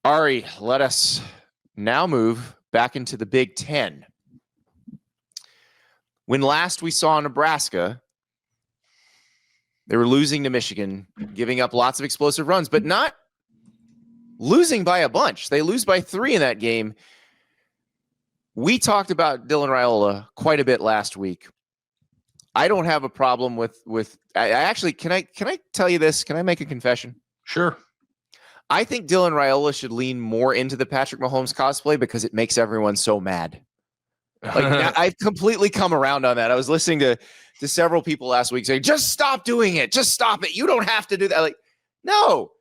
Ari, let us now move back into the Big Ten. When last we saw Nebraska, they were losing to Michigan, giving up lots of explosive runs, but not losing by a bunch. They lose by 3 in that game. We talked about Dylan Raiola quite a bit last week. I don't have a problem with I actually, can I tell you this? Can I make a confession? Sure. I think Dylan Raiola should lean more into the Patrick Mahomes cosplay because it makes everyone so mad. Like I've completely come around on that. I was listening to several people last week saying, just stop doing it. Just stop it. You don't have to do that. Like, no,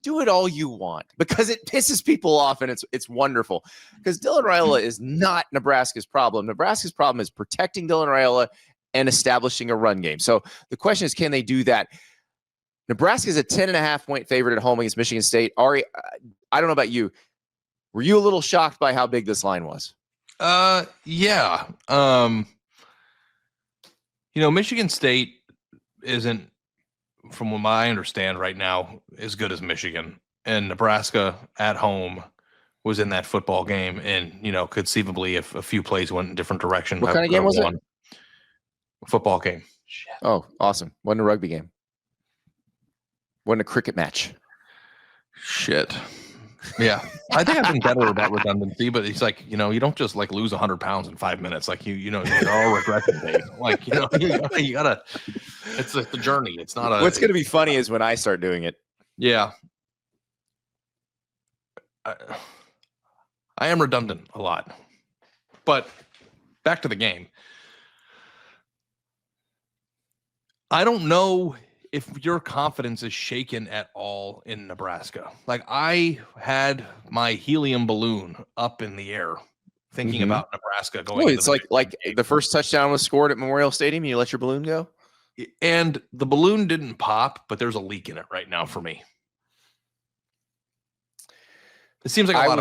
do it all you want because it pisses people off and it's wonderful because Dylan Raiola is not Nebraska's problem. Nebraska's problem is protecting Dylan Raiola and establishing a run game. So the question is, can they do that? Nebraska is a 10.5-point favorite at home against Michigan State. Ari, I don't know about you. Were you a little shocked by how big this line was? Yeah. Michigan State isn't, from what I understand right now, as good as Michigan. And Nebraska at home was in that football game. And, conceivably, if a few plays went in different directions. What kind of game was it? Football game. Shit. Oh, awesome. Wasn't a rugby game. Wasn't a cricket match. Shit. Yeah. I think I've been better about redundancy, but it's like, you don't just like lose 100 pounds in 5 minutes. Like you're all regretting days. Like, you gotta, it's the journey. It's not a. What's going to be funny is when I start doing it. Yeah. I am redundant a lot, but back to the game. I don't know if your confidence is shaken at all in Nebraska. Like I had my helium balloon up in the air thinking about Nebraska going. It's like the first touchdown was scored at Memorial Stadium. You let your balloon go. And the balloon didn't pop, but there's a leak in it right now for me. It seems like I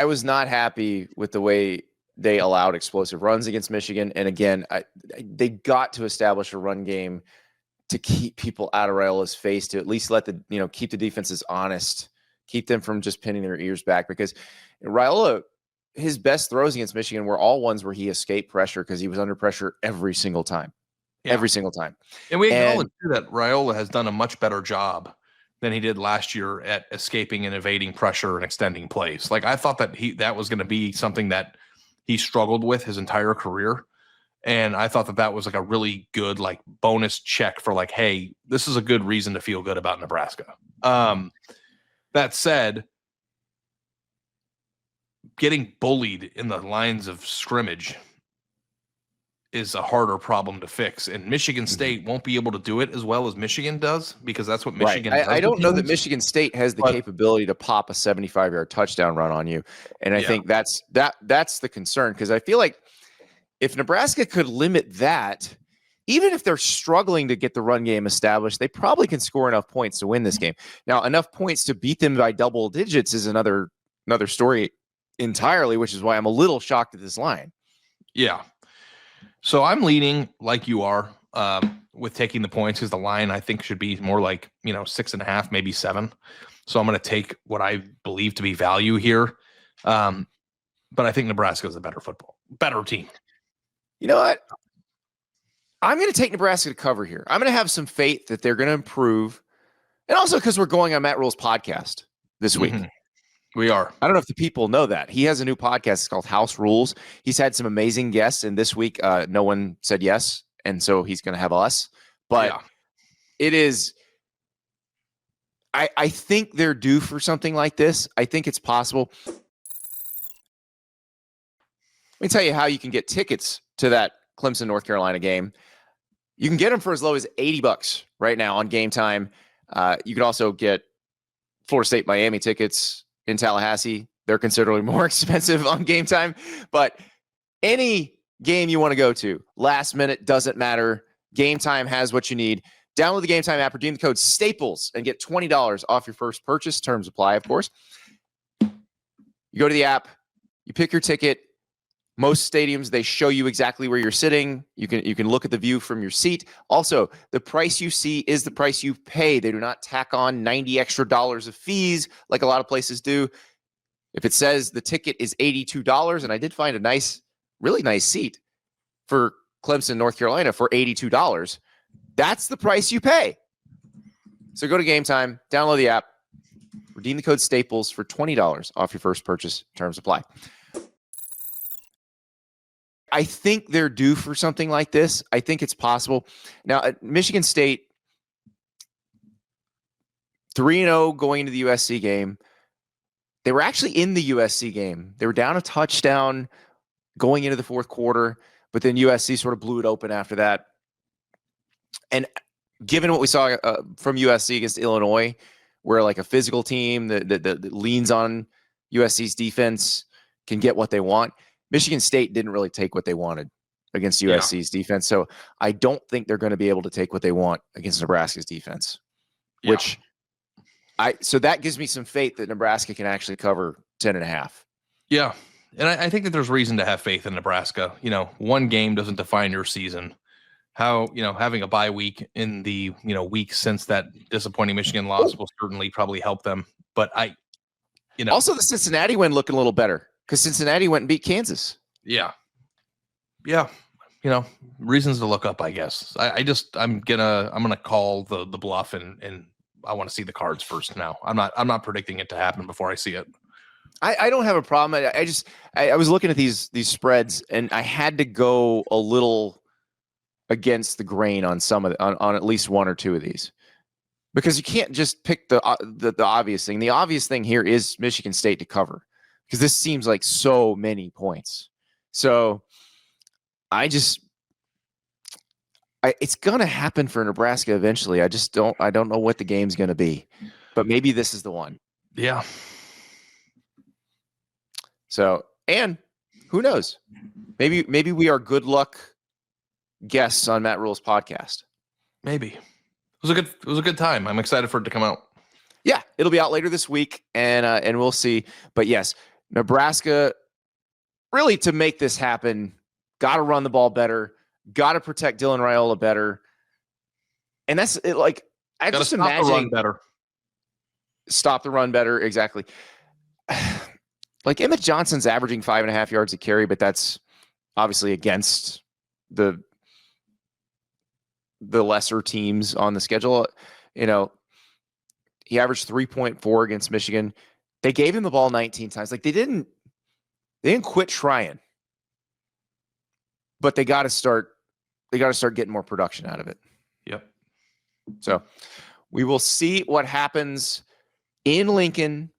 was not happy with the way they allowed explosive runs against Michigan. And again, they got to establish a run game to keep people out of Raiola's face, to at least let keep the defenses honest, keep them from just pinning their ears back. Because Raiola, his best throws against Michigan were all ones where he escaped pressure because he was under pressure every single time. Yeah. Every single time. And we acknowledge that Raiola has done a much better job than he did last year at escaping and evading pressure and extending plays. Like I thought that was going to be something that he struggled with his entire career. And I thought that was like a really good, like bonus check for like, hey, this is a good reason to feel good about Nebraska. That said, getting bullied in the lines of scrimmage is a harder problem to fix. And Michigan State won't be able to do it as well as Michigan does because that's what Michigan does. I don't know that Michigan State has the capability to pop a 75-yard touchdown run on you. And I think that's the concern because I feel like if Nebraska could limit that, even if they're struggling to get the run game established, they probably can score enough points to win this game. Now, enough points to beat them by double digits is another story entirely, which is why I'm a little shocked at this line. Yeah. So I'm leaning like you are with taking the points because the line I think should be more like, 6.5, maybe 7. So I'm going to take what I believe to be value here. But I think Nebraska is a better team. You know what? I'm going to take Nebraska to cover here. I'm going to have some faith that they're going to improve. And also because we're going on Matt Rule's podcast this week. We are. I don't know if the people know that. He has a new podcast. It's called House Rules. He's had some amazing guests. And this week, no one said yes. And so he's going to have us. But it is – I think they're due for something like this. I think it's possible. Let me tell you how you can get tickets to that Clemson, North Carolina game. You can get them for as low as $80 right now on Gametime. You can also get Florida State, Miami tickets in Tallahassee. They're considerably more expensive on Gametime. But any game you want to go to, last minute, doesn't matter. Gametime has what you need. Download the Gametime app, redeem the code STAPLES, and get $20 off your first purchase. Terms apply, of course. You go to the app, you pick your ticket. Most stadiums, they show you exactly where you're sitting. You can look at the view from your seat. Also, the price you see is the price you pay. They do not tack on $90 extra of fees like a lot of places do. If it says the ticket is $82, and I did find a really nice seat for Clemson, North Carolina for $82, that's the price you pay. So go to Gametime, download the app, redeem the code STAPLES for $20 off your first purchase. Terms apply. I think they're due for something like this. I think it's possible. Now, at Michigan State, 3-0 going into the USC game. They were actually in the USC game. They were down a touchdown going into the fourth quarter, but then USC sort of blew it open after that. And given what we saw from USC against Illinois, where like a physical team that leans on USC's defense can get what they want, Michigan State didn't really take what they wanted against USC's defense. So I don't think they're going to be able to take what they want against Nebraska's defense, which so that gives me some faith that Nebraska can actually cover 10.5. Yeah. And I think that there's reason to have faith in Nebraska. One game doesn't define your season. How, having a bye week in the, week since that disappointing Michigan loss will certainly probably help them. But also the Cincinnati win looking a little better because Cincinnati went and beat Kansas. Yeah. Yeah. Reasons to look up, I guess. I'm gonna call the bluff and I want to see the cards first now. I'm not predicting it to happen before I see it. I don't have a problem. I was looking at these spreads and I had to go a little against the grain on on at least one or two of these, because you can't just pick the obvious thing. The obvious thing here is Michigan State to cover, because this seems like so many points. So it's going to happen for Nebraska eventually. I don't know what the game's going to be, but maybe this is the one. Yeah. So, and who knows? Maybe we are good luck guests on Matt Rule's podcast. Maybe. It was a good time. I'm excited for it to come out. Yeah, it'll be out later this week, and we'll see. But yes, Nebraska, really, to make this happen, got to run the ball better, got to protect Dylan Raiola better, and that's it. Like, I gotta just imagine the run better. Stop the run better, exactly. Like Emmett Johnson's averaging 5.5 yards a carry, but that's obviously against the lesser teams on the schedule. He averaged 3.4 against Michigan. They gave him the ball 19 times. Like, they didn't quit trying, but they got to start getting more production out of it. Yep. So we will see what happens in Lincoln